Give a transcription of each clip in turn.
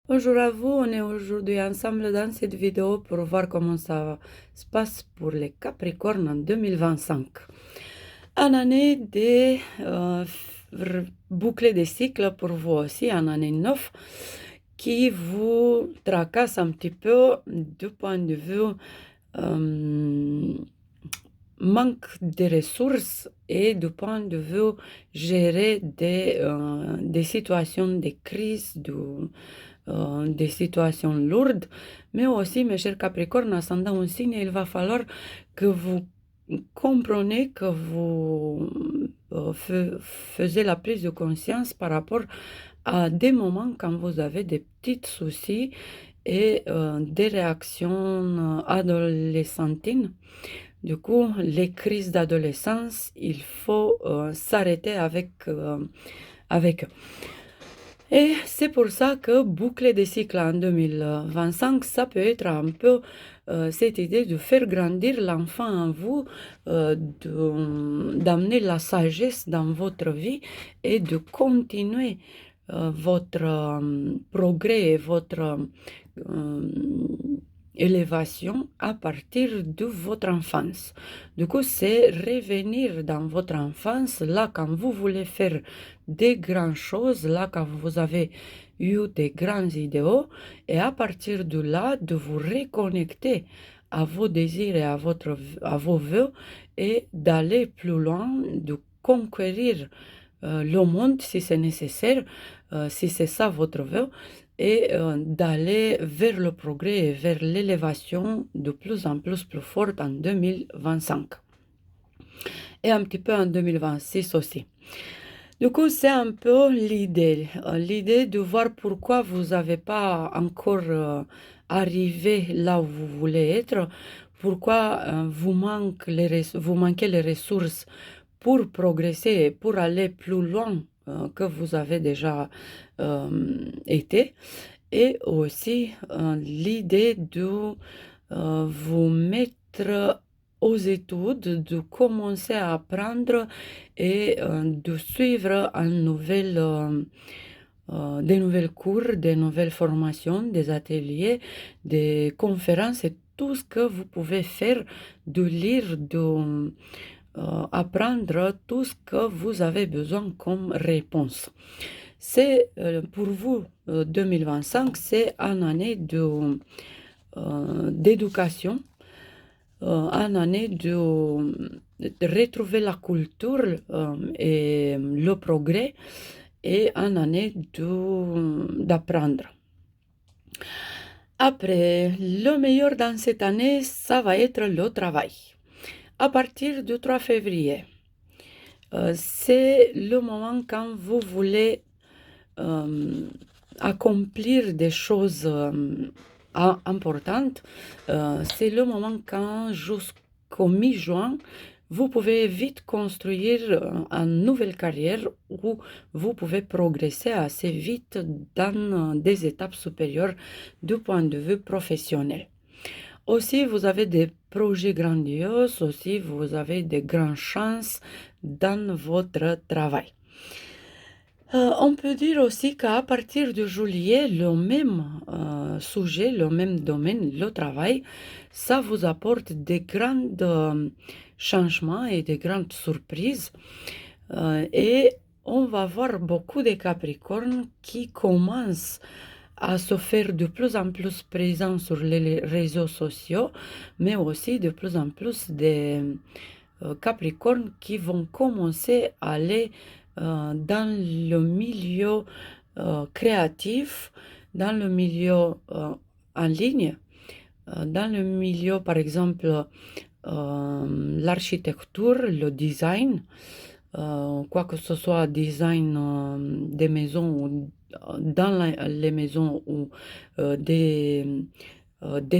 Bonjour à vous, on est aujourd'hui ensemble dans cette vidéo pour voir comment ça se passe pour les Capricornes en 2025. Une année de boucler des cycles pour vous aussi, une année 9 qui vous tracasse un petit peu du point de vue euh, manque de ressources et du point de vue gérer des situations de crise, des situations lourdes, mais aussi, mes chers Capricornes, ascendant un signe, il va falloir que vous compreniez que vous faisiez la prise de conscience par rapport à des moments quand vous avez des petits soucis et des réactions adolescentines. Du coup, les crises d'adolescence, il faut s'arrêter avec eux. Et c'est pour ça que boucler des cycles en 2025, ça peut être un peu cette idée de faire grandir l'enfant en vous, d'amener la sagesse dans votre vie et de continuer votre progrès et votre euh, élévation à partir de votre enfance. Du coup, c'est revenir dans votre enfance, là, quand vous voulez faire des grandes choses, là, quand vous avez eu des grands idéaux, et à partir de là, de vous reconnecter à vos désirs et à vos vœux, et d'aller plus loin, de conquérir le monde si c'est nécessaire, si c'est ça votre vœu, et d'aller vers le progrès et vers l'élévation de plus en plus forte en 2025 et un petit peu en 2026 aussi. Du coup, c'est un peu l'idée de voir pourquoi vous n'avez pas encore arrivé là où vous voulez être, pourquoi vous manquez les ressources pour progresser et pour aller plus loin que vous avez déjà été, et aussi l'idée de vous mettre aux études, de commencer à apprendre et de suivre des nouvelles cours, des nouvelles formations, des ateliers, des conférences et tout ce que vous pouvez faire, de lire, de apprendre tout ce que vous avez besoin comme réponse. C'est pour vous, 2025, c'est une année d'éducation, une année de retrouver la culture et le progrès, et une année d'apprendre. Après, le meilleur dans cette année, ça va être le travail. À partir du 3 février, c'est le moment quand vous voulez euh, accomplir des choses importantes. C'est le moment quand jusqu'au mi-juin, vous pouvez vite construire une nouvelle carrière où vous pouvez progresser assez vite dans des étapes supérieures du point de vue professionnel. Aussi, vous avez des projets grandioses, aussi, vous avez de grandes chances dans votre travail. On peut dire aussi qu'à partir de juillet, le même sujet, le même domaine, le travail, ça vous apporte des grands changements et des grandes surprises. Et on va voir beaucoup de Capricornes qui commencent à se faire de plus en plus présents sur les réseaux sociaux, mais aussi de plus en plus des Capricornes qui vont commencer à aller dans le milieu créatif, dans le milieu en ligne, dans le milieu, par exemple, l'architecture, le design, quoi que ce soit design des maisons ou dans les maisons ou des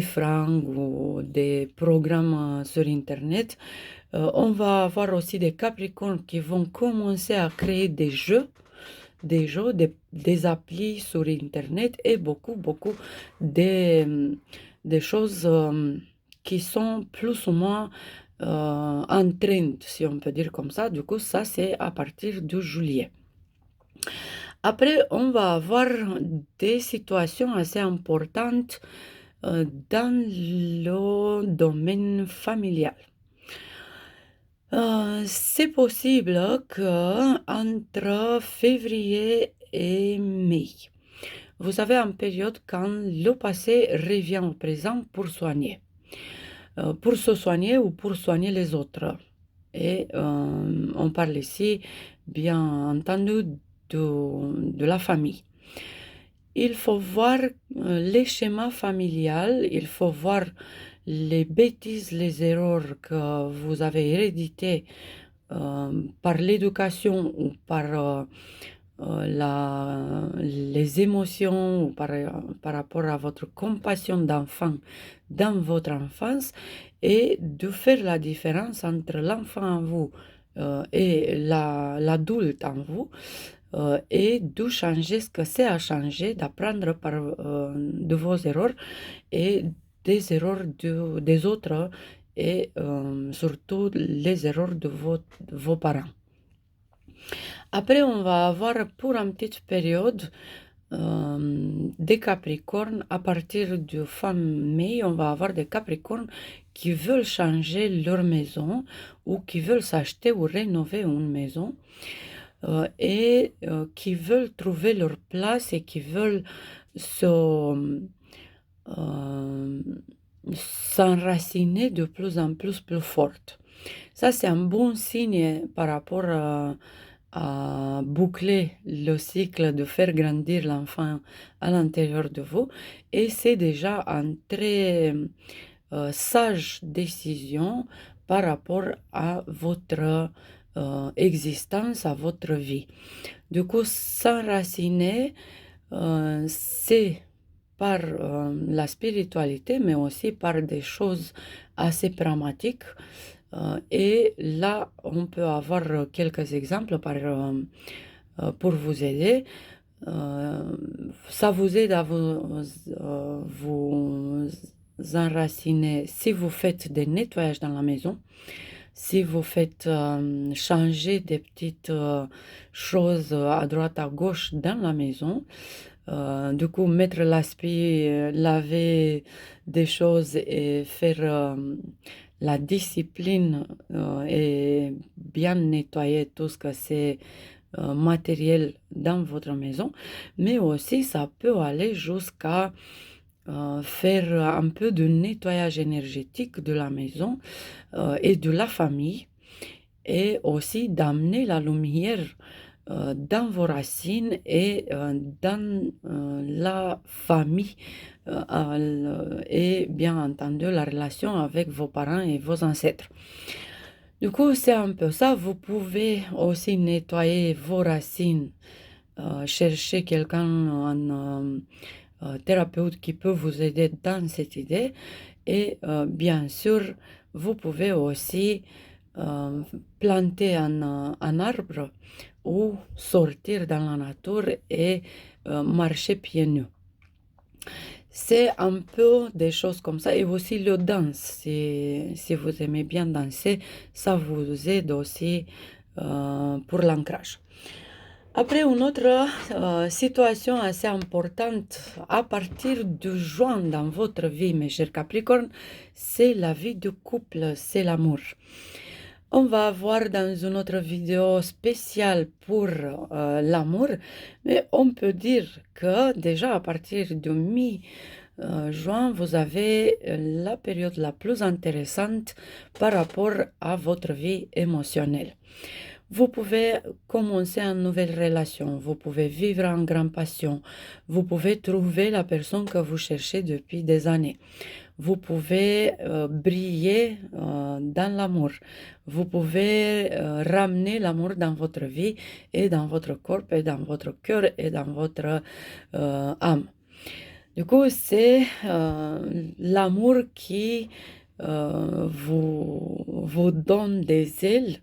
fringues ou des programmes sur Internet. On va avoir aussi des Capricornes qui vont commencer à créer des applis sur Internet et beaucoup des choses qui sont plus ou moins en trend, si on peut dire comme ça. Du coup, ça, c'est à partir de juillet. Après, on va avoir des situations assez importantes dans le domaine familial. C'est possible que entre février et mai, vous avez une période quand le passé revient au présent pour se soigner ou pour soigner les autres. Et on parle ici, bien entendu, de la famille. Il faut voir les schémas familiales, il faut voir les bêtises, les erreurs que vous avez héréditées par l'éducation ou par les émotions ou par rapport à votre compassion d'enfant dans votre enfance et de faire la différence entre l'enfant en vous et l'adulte en vous et de changer ce que c'est à changer, d'apprendre de vos erreurs et des erreurs des autres et surtout les erreurs de vos parents. Après, on va avoir pour une petite période des Capricornes. À partir de fin mai, on va avoir des Capricornes qui veulent changer leur maison ou qui veulent s'acheter ou rénover une maison et qui veulent trouver leur place et qui veulent euh, s'enraciner de plus en plus forte. Ça, c'est un bon signe par rapport à boucler le cycle de faire grandir l'enfant à l'intérieur de vous. Et c'est déjà une très sage décision par rapport à votre existence, à votre vie. Du coup, s'enraciner, c'est par la spiritualité, mais aussi par des choses assez pragmatiques. Et là, on peut avoir quelques exemples pour vous aider. Ça vous aide à vous enraciner si vous faites des nettoyages dans la maison, si vous faites changer des petites choses à droite, à gauche dans la maison. Du coup, mettre l'aspi, laver des choses et faire la discipline et bien nettoyer tout ce que c'est matériel dans votre maison, mais aussi ça peut aller jusqu'à faire un peu de nettoyage énergétique de la maison et de la famille et aussi d'amener la lumière dans vos racines et dans la famille et bien entendu la relation avec vos parents et vos ancêtres. Du coup, c'est un peu ça. Vous pouvez aussi nettoyer vos racines, chercher quelqu'un, un thérapeute qui peut vous aider dans cette idée. Et bien sûr, vous pouvez aussi planter un arbre ou sortir dans la nature et marcher pieds nus. C'est un peu des choses comme ça. Et aussi le danse. Si vous aimez bien danser, ça vous aide aussi pour l'ancrage. Après, une autre situation assez importante à partir de juin dans votre vie, mes chers Capricornes, c'est la vie de couple, c'est l'amour. On va avoir dans une autre vidéo spéciale pour l'amour, mais on peut dire que déjà à partir de mi-juin, vous avez la période la plus intéressante par rapport à votre vie émotionnelle. Vous pouvez commencer une nouvelle relation, vous pouvez vivre en grande passion, vous pouvez trouver la personne que vous cherchez depuis des années. Vous pouvez briller dans l'amour. Vous pouvez ramener l'amour dans votre vie et dans votre corps et dans votre cœur et dans votre âme. Du coup, c'est l'amour qui vous donne des ailes.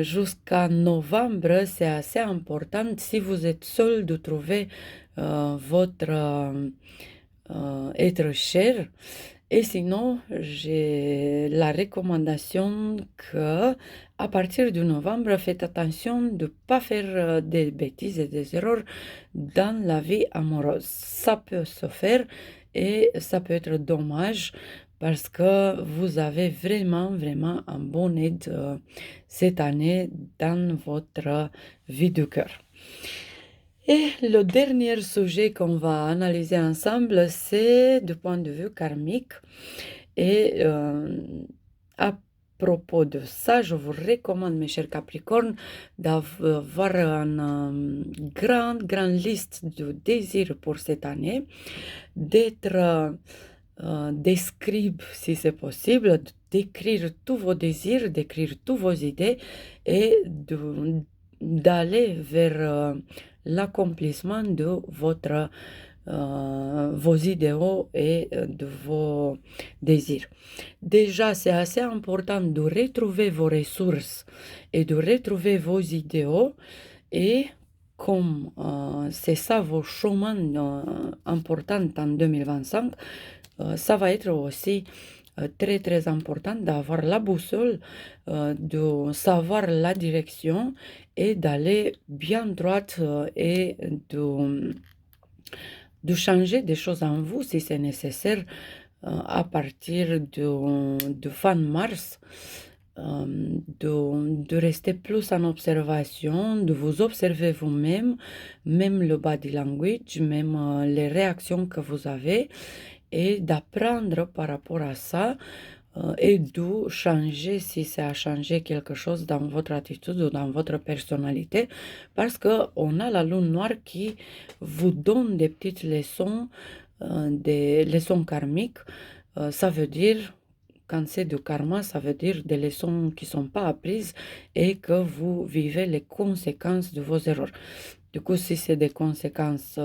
Jusqu'à novembre, c'est assez important si vous êtes seul de trouver votre être cher Et sinon, j'ai la recommandation que à partir de novembre, faites attention de ne pas faire des bêtises et des erreurs dans la vie amoureuse. Ça peut se faire et ça peut être dommage parce que vous avez vraiment, vraiment un bon aide cette année dans votre vie de cœur. Et le dernier sujet qu'on va analyser ensemble, c'est du point de vue karmique. Et à propos de ça, je vous recommande, mes chers Capricornes, d'avoir une grande liste de désirs pour cette année, d'être des scribes si c'est possible, d'écrire tous vos désirs, d'écrire toutes vos idées et d'aller vers l'accomplissement de vos idéaux et de vos désirs. Déjà, c'est assez important de retrouver vos ressources et de retrouver vos idéaux et comme c'est ça vos chemins importants en 2025, ça va être aussi très important d'avoir la boussole, de savoir la direction et d'aller bien droite et de changer des choses en vous si c'est nécessaire à partir de fin mars. De rester plus en observation, de vous observer vous-même, même le body language, même les réactions que vous avez, et d'apprendre par rapport à ça et de changer si ça a changé quelque chose dans votre attitude ou dans votre personnalité, parce qu'on a la lune noire qui vous donne des petites leçons, des leçons karmiques. Ça veut dire, quand c'est du karma, ça veut dire des leçons qui ne sont pas apprises et que vous vivez les conséquences de vos erreurs. Du coup, si c'est des conséquences,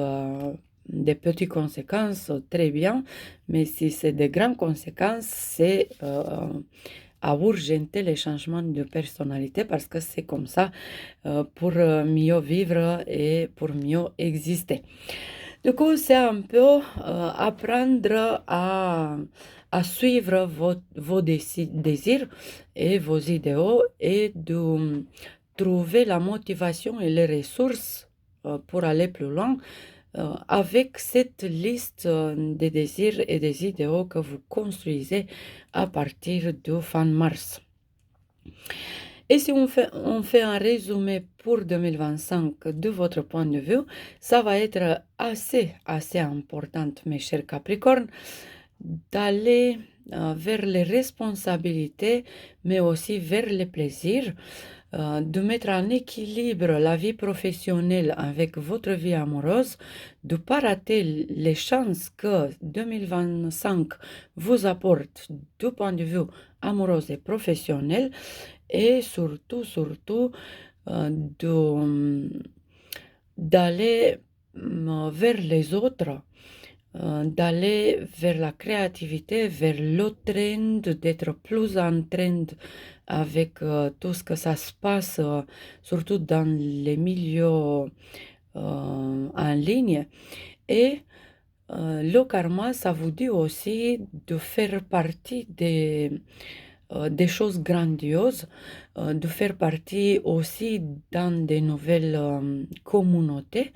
des petites conséquences, très bien, mais si c'est des grandes conséquences, c'est à urgenter les changements de personnalité parce que c'est comme ça pour mieux vivre et pour mieux exister. Du coup, c'est un peu apprendre à suivre vos désirs et vos idéaux et de trouver la motivation et les ressources pour aller plus loin avec cette liste des désirs et des idéaux que vous construisez à partir de fin mars. Et si on fait un résumé pour 2025 de votre point de vue, ça va être assez important, mes chers Capricornes, d'aller vers les responsabilités, mais aussi vers les plaisirs, de mettre en équilibre la vie professionnelle avec votre vie amoureuse, de ne pas rater les chances que 2025 vous apporte du point de vue amoureux et professionnel, et surtout d'aller vers les autres, d'aller vers la créativité, vers le trend, d'être plus en trend avec tout ce que ça se passe, surtout dans les milieux en ligne. Et le karma, ça vous dit aussi de faire partie des choses grandioses, de faire partie aussi dans des nouvelles communautés,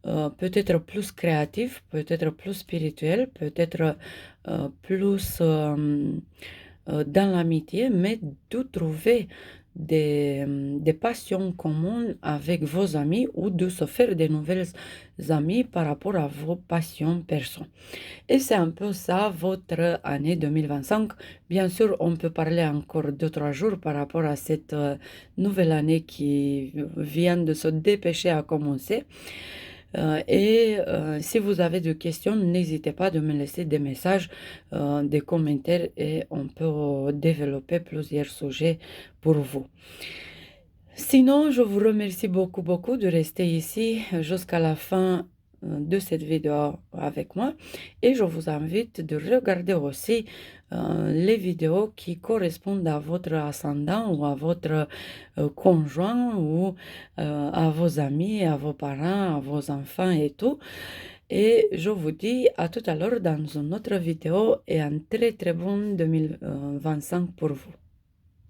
peut-être plus créatives, peut-être plus spirituelles, peut-être plus dans l'amitié, mais de trouver des passions communes avec vos amis ou de se faire des nouvelles amis par rapport à vos passions perso. Et c'est un peu ça votre année 2025. Bien sûr, on peut parler encore 2-3 jours par rapport à cette nouvelle année qui vient de se dépêcher à commencer. Et si vous avez des questions, n'hésitez pas de me laisser des messages, des commentaires et on peut développer plusieurs sujets pour vous. Sinon, je vous remercie beaucoup de rester ici jusqu'à la fin de cette vidéo avec moi et je vous invite de regarder aussi les vidéos qui correspondent à votre ascendant ou à votre conjoint ou à vos amis, à vos parents, à vos enfants et tout. Et je vous dis à tout à l'heure dans une autre vidéo et un très très bon 2025 pour vous.